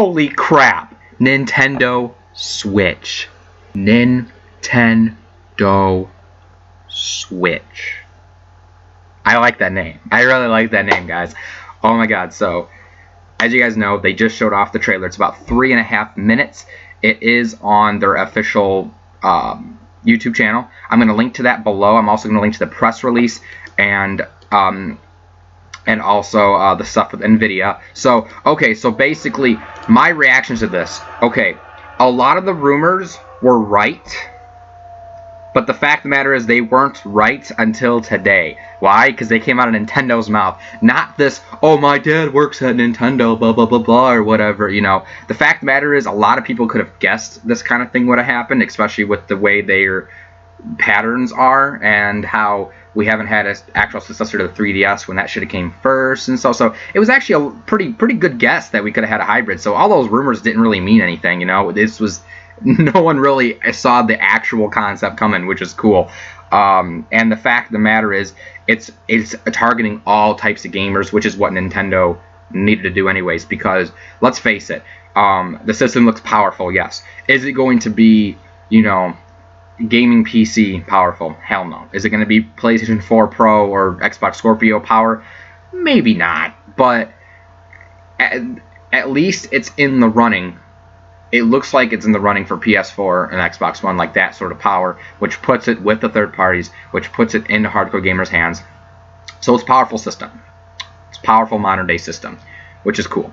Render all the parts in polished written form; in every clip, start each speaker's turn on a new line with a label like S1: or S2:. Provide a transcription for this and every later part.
S1: Holy crap! Nintendo Switch. Nintendo Switch. I like that name. I really like that name, guys. Oh my god. So, as you guys know, they just showed off the trailer. It's about 3.5 minutes. It is on their official YouTube channel. I'm going to link to that below. I'm also going to link to the press release and also the stuff with NVIDIA. So, okay, so basically, my reactions to this. Okay, a lot of the rumors were right, but the fact of the matter is they weren't right until today. Why? Because they came out of Nintendo's mouth. Not this, oh, my dad works at Nintendo, blah, blah, blah, blah, or whatever, you know. The fact of the matter is a lot of people could have guessed this kind of thing would have happened, especially with the way their patterns are and how we haven't had an actual successor to the 3DS when that should have came first. And so it was actually a pretty good guess that we could have had a hybrid. So all those rumors didn't really mean anything, you know. This was... No one really saw the actual concept coming, which is cool. And the fact of the matter is, it's targeting all types of gamers, which is what Nintendo needed to do anyways. Because let's face it, the system looks powerful. Yes. Is it going to be, you know, gaming PC powerful? Hell no. Is it going to be PlayStation 4 Pro or Xbox Scorpio power? Maybe not. But at least it's in the running. It looks like it's in the running for PS4 and Xbox One, like that sort of power, which puts it with the third parties, which puts it into hardcore gamers' hands. So it's a powerful system. It's a powerful modern-day system, which is cool.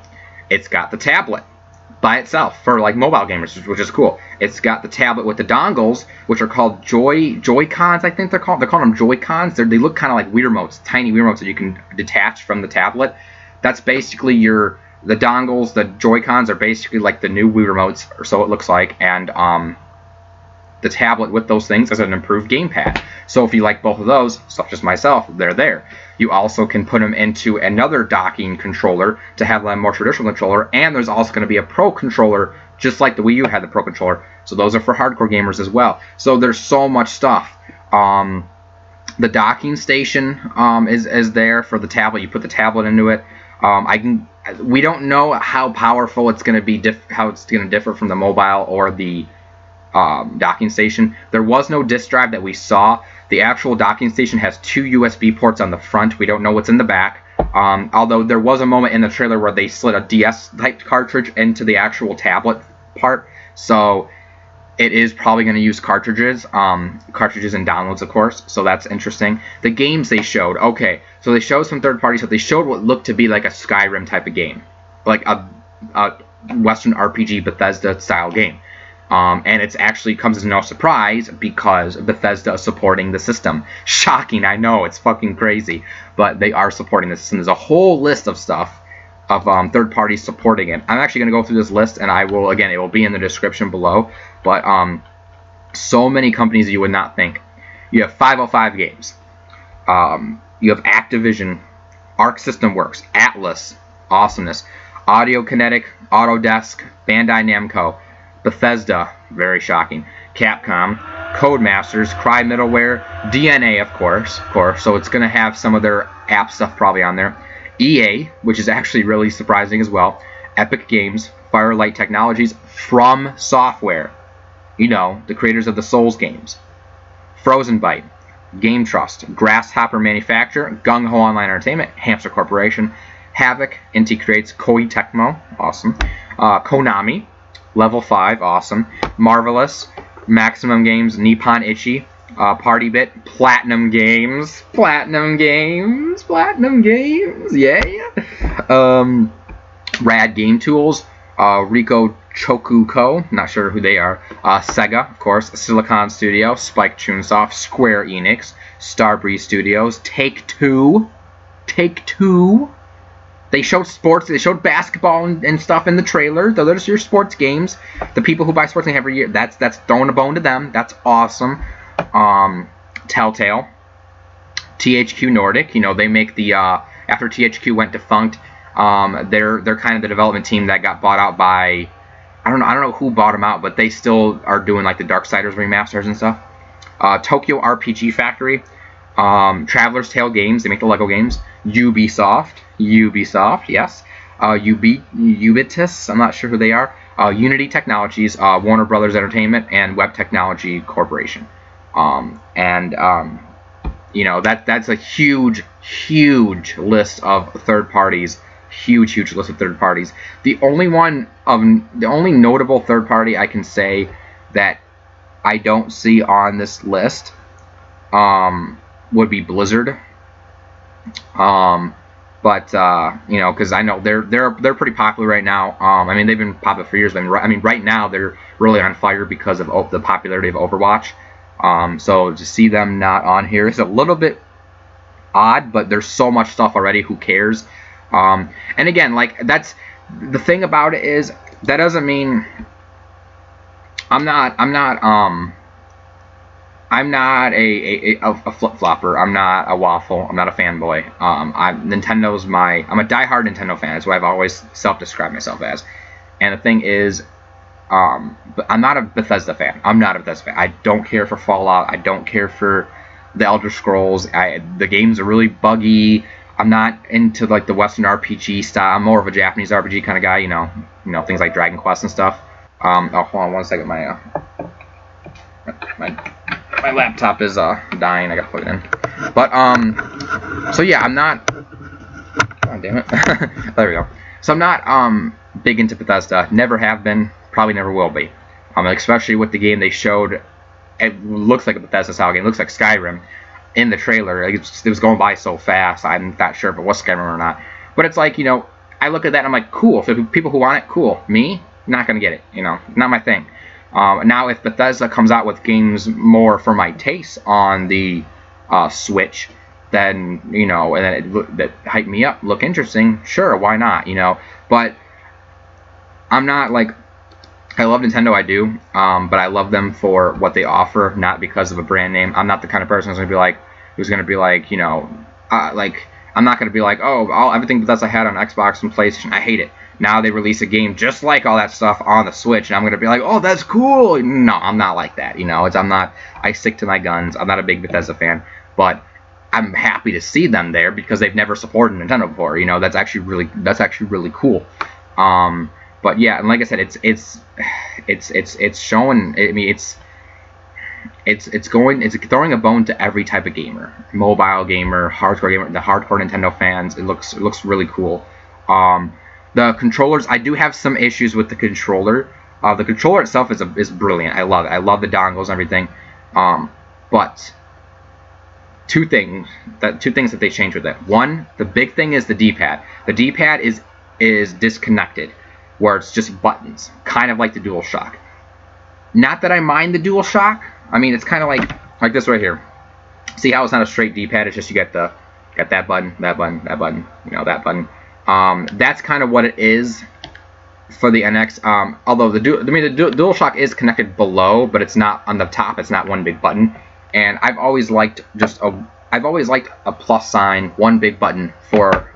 S1: It's got the tablet by itself for like mobile gamers, which is cool. It's got the tablet with the dongles, which are called Joy-Cons, I think they're called. They're calling them Joy-Cons. They look kind of like Wii remotes, tiny Wii remotes that you can detach from the tablet. That's basically your... The dongles, the Joy-Cons are basically like the new Wii remotes, or so it looks like, and the tablet with those things is an improved gamepad. So if you like both of those, such as myself, they're there. You also can put them into another docking controller to have a more traditional controller, and there's also going to be a Pro controller, just like the Wii U had the Pro controller. So those are for hardcore gamers as well. So there's so much stuff. The docking station is there for the tablet. You put the tablet into it. We don't know how powerful it's going to be, how it's going to differ from the mobile or the docking station. There was no disk drive that we saw. The actual docking station has 2 USB ports on the front. We don't know what's in the back. Although there was a moment in the trailer where they slid a DS-type cartridge into the actual tablet part. So it is probably going to use cartridges and downloads, of course. So that's interesting. The games they showed, okay, so they showed some third parties, but they showed what looked to be like a Skyrim type of game, like a Western RPG Bethesda style game. And it actually comes as no surprise because Bethesda is supporting the system. Shocking, I know, it's fucking crazy, but they are supporting the system. There's a whole list of stuff of third parties supporting it. I'm actually going to go through this list, and I will, again, it will be in the description below. But so many companies you would not think. You have 505 Games. You have Activision, Arc System Works, Atlas, awesomeness, Audio Kinetic, Autodesk, Bandai Namco, Bethesda, very shocking, Capcom, Codemasters, Cry Middleware, DNA, of course. So it's going to have some of their app stuff probably on there. EA, which is actually really surprising as well. Epic Games, Firelight Technologies, From Software, you know, the creators of the Souls games. Frozen Byte, Game Trust, Grasshopper Manufacture, Gung Ho Online Entertainment, Hamster Corporation, Havoc, Inti Creates, Koei Tecmo, awesome. Konami, Level 5, awesome. Marvelous, Maximum Games, Nippon Ichi, PartyBit, Platinum Games, yeah. Rad Game Tools, Rico Chokuko, not sure who they are. Sega, of course, Silicon Studio, Spike Chunsoft, Square Enix, Starbreeze Studios, Take-Two. They showed sports, they showed basketball and stuff in the trailer. Those are your sports games. The people who buy sports games every year, that's throwing a bone to them. That's awesome. Telltale, THQ Nordic, you know, they make the after THQ went defunct, they're kind of the development team that got bought out by, I don't know who bought them out, but they still are doing like the Darksiders remasters and stuff. Tokyo RPG Factory, Traveler's Tale Games, they make the Lego games. Ubisoft, yes. Ubitus, I'm not sure who they are, Unity Technologies, Warner Brothers Entertainment, and Web Technology Corporation. You know, that's a huge list of third parties. Huge list of third parties. The only notable third party I can say that I don't see on this list would be Blizzard. But you know, because I know they're pretty popular right now. I mean, they've been popular for years. I mean, right now they're really on fire because of the popularity of Overwatch. So to see them not on here is a little bit odd, but there's so much stuff already. Who cares? And again, like, that's the thing about it, is that doesn't mean I'm not a flip-flopper. I'm not a waffle. I'm not a fanboy. I'm a diehard Nintendo fan. That's what I've always self-described myself as. And the thing is, but I'm not a Bethesda fan. I'm not a Bethesda fan. I don't care for Fallout. I don't care for the Elder Scrolls. The games are really buggy. I'm not into like the Western RPG style. I'm more of a Japanese RPG kind of guy. You know, things like Dragon Quest and stuff. Oh, hold on one second. My laptop is dying. I gotta plug it in. But so yeah, I'm not. God damn it. There we go. So I'm not big into Bethesda. Never have been. Probably never will be. Especially with the game they showed. It looks like a Bethesda style game. It looks like Skyrim in the trailer. It was going by so fast. I'm not sure if it was Skyrim or not. But it's like, you know, I look at that and I'm like, cool. For people who want it, cool. Me, not gonna get it. You know, not my thing. Now, if Bethesda comes out with games more for my taste on the Switch, then, you know, and that hype me up, look interesting, sure, why not, you know? But I'm not like, I love Nintendo, I do, but I love them for what they offer, not because of a brand name. I'm not the kind of person who's gonna be like, you know, like, I'm not gonna be like, oh, everything Bethesda had on Xbox and PlayStation, I hate it. Now they release a game just like all that stuff on the Switch, and I'm gonna be like, oh, that's cool. No, I'm not like that. You know, I stick to my guns. I'm not a big Bethesda fan, but I'm happy to see them there because they've never supported Nintendo before. You know, that's actually really cool. But yeah, and like I said, it's showing. I mean, it's throwing a bone to every type of gamer, mobile gamer, hardcore gamer, the hardcore Nintendo fans. It looks really cool. The controllers, I do have some issues with the controller. The controller itself is brilliant. I love it. I love the dongles and everything. But two things that they changed with it. One, the big thing is the D-pad. The D-pad is disconnected, where it's just buttons, kind of like the DualShock. Not that I mind the DualShock. I mean, it's kind of like this right here. See how it's not a straight D-pad? It's just you got that button, that button, that button, you know, that button. That's kind of what it is for the NX. Although the DualShock is connected below, but it's not on the top. It's not one big button. And I've always liked a plus sign, one big button for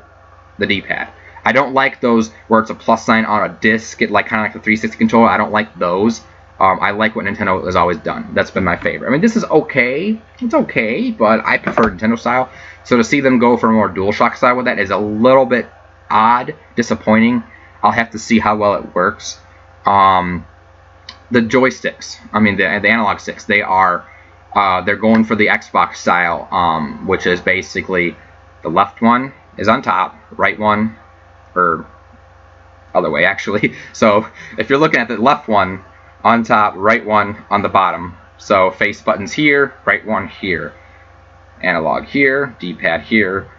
S1: the D-pad. I don't like those where it's a plus sign on a disc, like kind of like the 360 controller. I don't like those. I like what Nintendo has always done. That's been my favorite. I mean, this is okay. It's okay, but I prefer Nintendo style. So to see them go for a more DualShock style with that is a little bit odd, disappointing. I'll have to see how well it works. The joysticks, I mean the analog sticks, they're going for the Xbox style, which is basically the left one is on top, right one, or other way actually. So if you're looking at the left one on top, right one on the bottom. So face buttons here, right one here, analog here, D-pad here,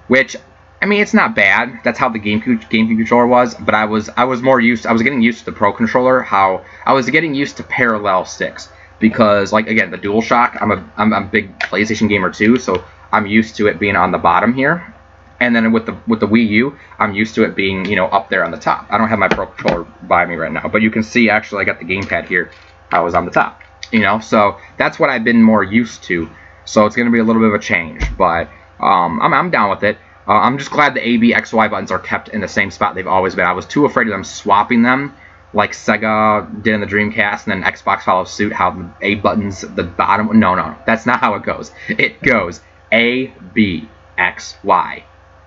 S1: which, I mean, it's not bad. That's how the GameCube controller was, but I was getting used to the Pro controller. How I was getting used to parallel sticks because, like, again, the DualShock. I'm a big PlayStation gamer too, so I'm used to it being on the bottom here, and then with the Wii U, I'm used to it being, you know, up there on the top. I don't have my Pro controller by me right now, but you can see actually I got the gamepad here. I was on the top, you know, so that's what I've been more used to. So it's going to be a little bit of a change, but I'm down with it. I'm just glad the A, B, X, Y buttons are kept in the same spot they've always been. I was too afraid of them swapping them like Sega did in the Dreamcast, and then Xbox followed suit, how the A buttons, the bottom. No, that's not how it goes. It goes A, B, X, Y.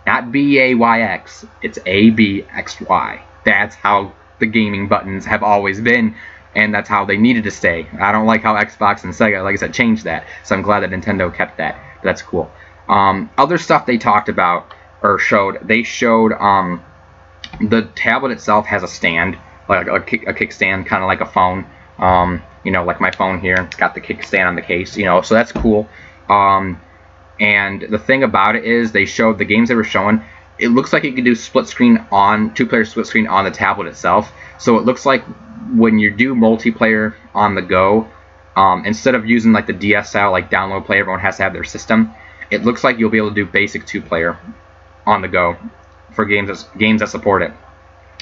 S1: Not BAYX. It's ABXY. That's how the gaming buttons have always been, and that's how they needed to stay. I don't like how Xbox and Sega, like I said, changed that. So I'm glad that Nintendo kept that. But that's cool. Other stuff they talked about or showed. They showed the tablet itself has a stand, like a kickstand, kind of like a phone. Like my phone here. It's got the kickstand on the case. So that's cool. And the thing about it is, they showed the games they were showing. It looks like you can do split screen on two-player split screen on the tablet itself. So it looks like when you do multiplayer on the go, instead of using like the DSL, like download play, everyone has to have their system. It looks like you'll be able to do basic two-player on the go for games that support it,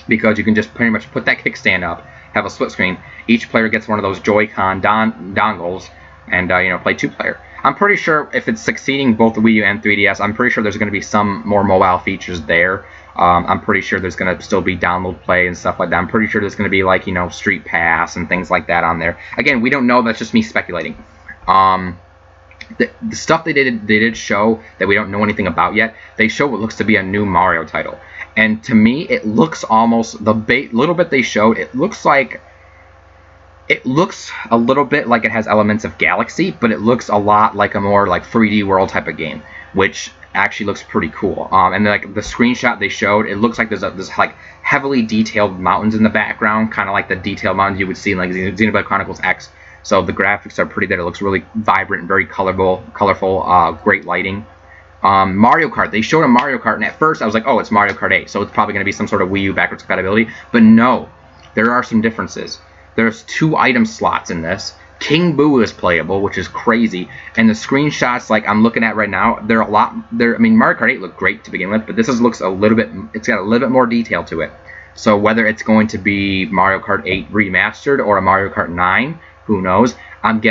S1: because you can just pretty much put that kickstand up, have a split screen. Each player gets one of those Joy-Con dongles, and play two-player. I'm pretty sure if it's succeeding both the Wii U and 3DS, I'm pretty sure there's going to be some more mobile features there. I'm pretty sure there's going to still be download play and stuff like that. I'm pretty sure there's going to be like, Street Pass and things like that on there. Again, we don't know. That's just me speculating. The stuff they did show that we don't know anything about yet. They show what looks to be a new Mario title. And to me, it looks almost, little bit they showed, it looks a little bit like it has elements of Galaxy, but it looks a lot like a more like 3D world type of game, which actually looks pretty cool. And like the screenshot they showed, it looks like there's like heavily detailed mountains in the background, kind of like the detailed mountains you would see in like Xenoblade Chronicles X. So the graphics are pretty good. It looks really vibrant, very colorful, great lighting. Mario Kart, they showed a Mario Kart, and at first I was like, oh, it's Mario Kart 8, so it's probably going to be some sort of Wii U backwards compatibility. But no, there are some differences. There's 2 item slots in this. King Boo is playable, which is crazy. And the screenshots, like I'm looking at right now, they're a lot. I mean, Mario Kart 8 looked great to begin with, but this looks a little bit. It's got a little bit more detail to it. So whether it's going to be Mario Kart 8 remastered or a Mario Kart 9, who knows? I'm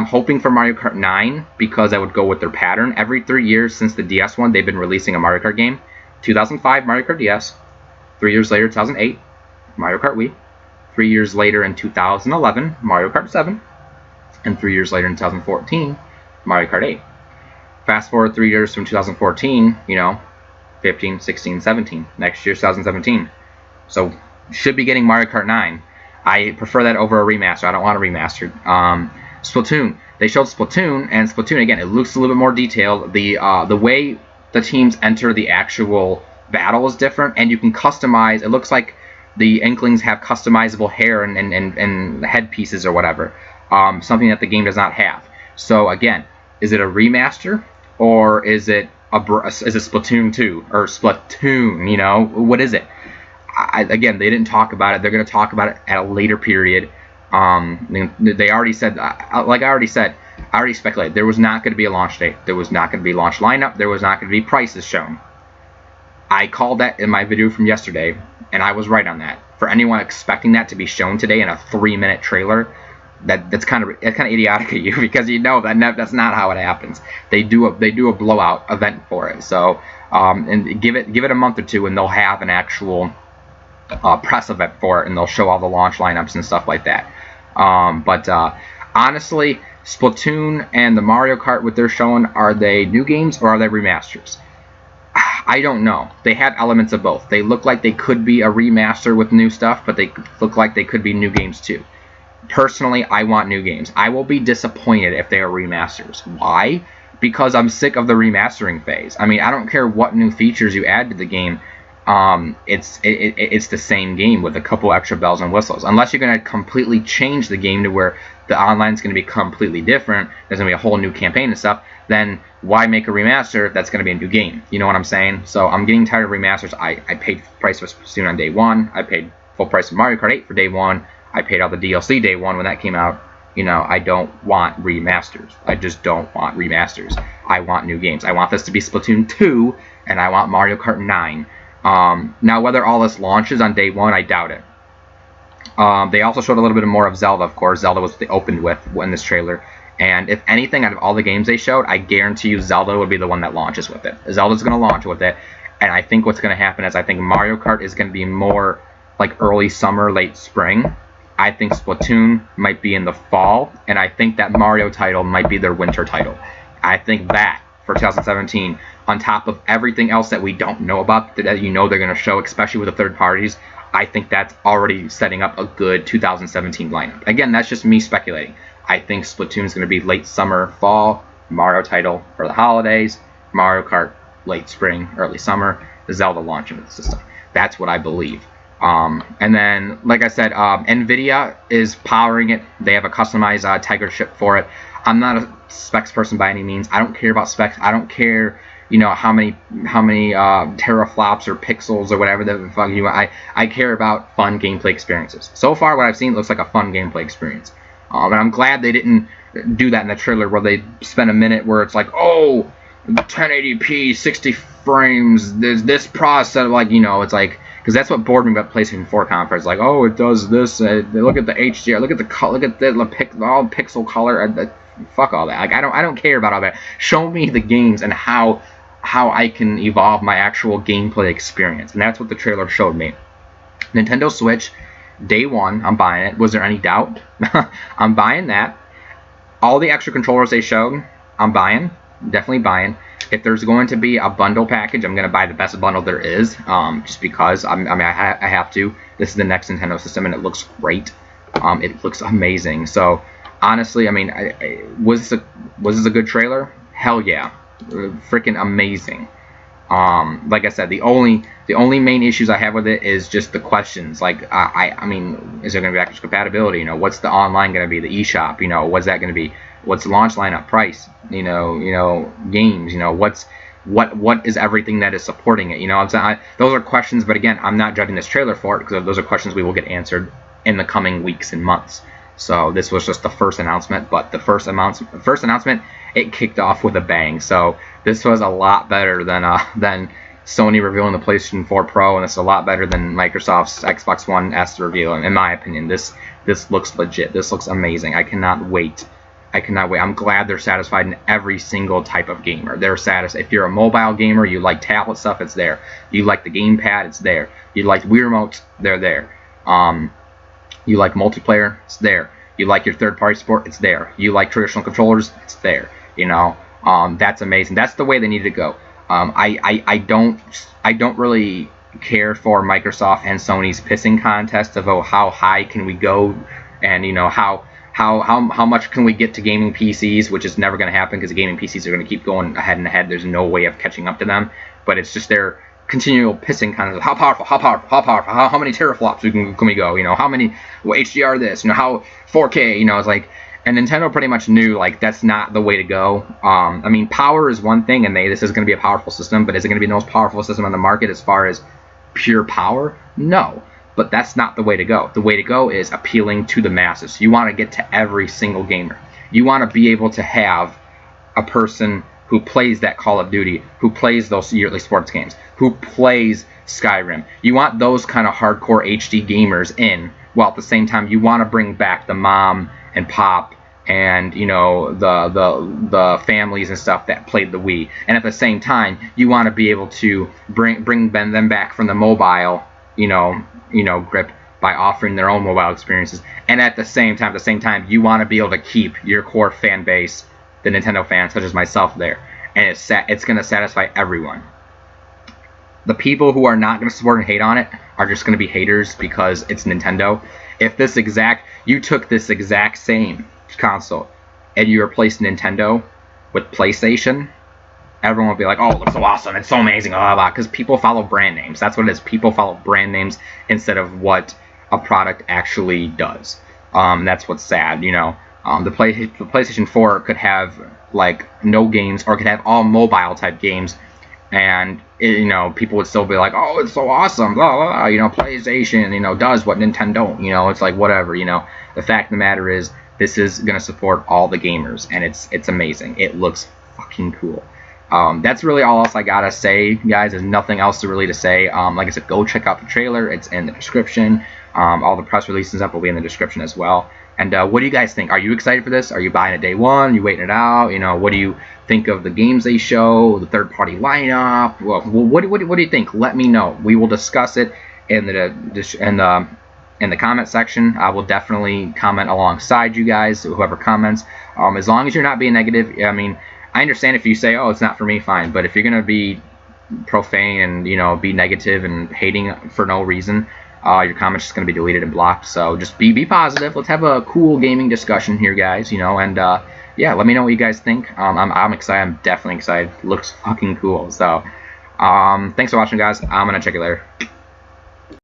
S1: hoping for Mario Kart 9 because that would go with their pattern. Every 3 years since the DS one, they've been releasing a Mario Kart game. 2005 Mario Kart DS. 3 years later, 2008 Mario Kart Wii. 3 years later in 2011, Mario Kart 7. And 3 years later in 2014, Mario Kart 8. Fast forward 3 years from 2014, 15, 16, 17. Next year, 2017. So, should be getting Mario Kart 9. I prefer that over a remaster. I don't want a remastered. Splatoon. They showed Splatoon, and Splatoon, again, it looks a little bit more detailed. The way the teams enter the actual battle is different, and you can customize. It looks like the Inklings have customizable hair and headpieces or whatever, something that the game does not have. So again, is it a remaster or is it Splatoon 2 or Splatoon? What is it? Again, they didn't talk about it. They're going to talk about it at a later period. They already said, like I already said, I already speculated. There was not going to be a launch date. There was not going to be launch lineup. There was not going to be prices shown. I called that in my video from yesterday, and I was right on that. For anyone expecting that to be shown today in a 3-minute trailer, that's kind of idiotic of you, because that's not how it happens. They do a blowout event for it. So and give it a month or two, and they'll have an actual press event for it, and they'll show all the launch lineups and stuff like that. But honestly, Splatoon and the Mario Kart, what they're showing, are they new games or are they remasters? I don't know. They have elements of both. They look like they could be a remaster with new stuff, but they look like they could be new games too. Personally, I want new games. I will be disappointed if they are remasters. Why? Because I'm sick of the remastering phase. I mean, I don't care what new features you add to the game. It's the same game with a couple extra bells and whistles. Unless you're going to completely change the game to where the online is going to be completely different, there's going to be a whole new campaign and stuff, then why make a remaster if that's going to be a new game? You know what I'm saying? So I'm getting tired of remasters. I paid full price for Splatoon on day one. I paid full price for Mario Kart 8 for day one. I paid all the DLC day one when that came out. I don't want remasters. I just don't want remasters. I want new games. I want this to be Splatoon 2, and I want Mario Kart 9. Now, whether all this launches on day one, I doubt it. They also showed a little bit more of Zelda, of course. Zelda was what they opened with in this trailer. And if anything, out of all the games they showed, I guarantee you Zelda would be the one that launches with it. Zelda's going to launch with it. And I think what's going to happen is I think Mario Kart is going to be more like early summer, late spring. I think Splatoon might be in the fall. And I think that Mario title might be their winter title. I think that for 2017 on top of everything else that we don't know about that you know they're going to show, especially with the third parties, I think that's already setting up a good 2017 lineup. Again, that's just me speculating. I think Splatoon is going to be late summer, fall, Mario title for the holidays, Mario Kart late spring, early summer, the Zelda launch into the system. That's what I believe. And then, like I said, NVIDIA is powering it. They have a customized Tiger chip for it. I'm not a specs person by any means. I don't care about specs. I don't care, you know, how many teraflops or pixels or whatever the fuck you want. I care about fun gameplay experiences. So far, what I've seen looks like a fun gameplay experience. And I'm glad they didn't do that in the trailer where they spent a minute where it's like, oh, 1080p, 60 frames, there's this process, like, you know, it's like, because that's what bored me about PlayStation 4 conference. Like, oh, it does this. Look at the HDR. Look at the color. Look at the all pixel color. Fuck all that. Like, I don't care about all that. Show me the games and how I can evolve my actual gameplay experience. And that's what the trailer showed me. Nintendo Switch, day one, I'm buying it. Was there any doubt? I'm buying that. All the extra controllers they showed, I'm buying. Definitely buying. If there's going to be a bundle package, I'm going to buy the best bundle there is, just because I have to. This is the next Nintendo system, and it looks great. It looks amazing. So, honestly, I mean, was this a good trailer? Hell yeah. Freaking amazing. Like I said, the only main issues I have with it is just the questions. Like, I mean, is there going to be backwards compatibility? You know, what's the online going to be? The eShop? You know, what's that going to be? What's the launch lineup? Price? You know, games? You know, what is everything that is supporting it? You know, those are questions. But again, I'm not judging this trailer for it because those are questions we will get answered in the coming weeks and months. So this was just the first announcement, but the first announcement, it kicked off with a bang. So this was a lot better than Sony revealing the PlayStation 4 Pro, and it's a lot better than Microsoft's Xbox One S reveal. In my opinion, this looks legit. This looks amazing. I cannot wait. I'm glad they're satisfied in every single type of gamer. They're satisfied. If you're a mobile gamer, you like tablet stuff, it's there. You like the gamepad, it's there. You like Wii remotes, they're there. You like multiplayer, it's there. You like your third-party support, it's there. You like traditional controllers, it's there. You know, that's amazing. That's the way they need to go. I don't really care for Microsoft and Sony's pissing contest of how high can we go, and you know how much can we get to gaming PCs, which is never going to happen because the gaming PCs are going to keep going ahead and ahead. There's no way of catching up to them. But it's just their continual pissing kind of how powerful, how many teraflops can we go? You know, how many HDR this? You know, how 4K? You know, it's like. And Nintendo pretty much knew, like, that's not the way to go. I mean, power is one thing, and this is going to be a powerful system, but is it going to be the most powerful system on the market as far as pure power? No. But that's not the way to go. The way to go is appealing to the masses. You want to get to every single gamer. You want to be able to have a person who plays that Call of Duty, who plays those yearly sports games, who plays Skyrim. You want those kind of hardcore HD gamers in, while at the same time you want to bring back the mom and pop and, you know, the families and stuff that played the Wii. And at the same time, you want to be able to bring them back from the mobile, you know, grip by offering their own mobile experiences. And at the same time, you want to be able to keep your core fan base, the Nintendo fans, such as myself, there. And it's going to satisfy everyone. The people who are not going to support and hate on it are just going to be haters because it's Nintendo. If you took this exact same console and you replaced Nintendo with PlayStation, everyone would be like, oh, it looks so awesome, it's so amazing, blah, blah, blah, because people follow brand names. That's what it is. People follow brand names instead of what a product actually does. That's what's sad, you know. The PlayStation 4 could have, like, no games, or could have all mobile type games, and you know, people would still be like, oh, it's so awesome, blah, blah, blah. You know, PlayStation, you know, does what Nintendo, you know, it's like whatever, you know. The fact of the matter is, this is going to support all the gamers, and it's amazing. It looks fucking cool. That's really all else I gotta say, guys. There's nothing else really to say. Like I said, go check out the trailer. It's in the description. All the press releases and stuff will be in the description as well. And what do you guys think? Are you excited for this? Are you buying it day one? Are you waiting it out? You know, what do you think of the games they show, the third-party lineup? Well, what do you think? Let me know. We will discuss it in the comment section. I will definitely comment alongside you guys, whoever comments. As long as you're not being negative. I mean, I understand if you say, oh, it's not for me, fine. But if you're gonna be profane and be negative and hating for no reason, your comment's just gonna be deleted and blocked. So just be positive. Let's have a cool gaming discussion here, guys. And yeah, let me know what you guys think. I'm excited. I'm definitely excited. Looks fucking cool. So thanks for watching, guys. I'm gonna check you later.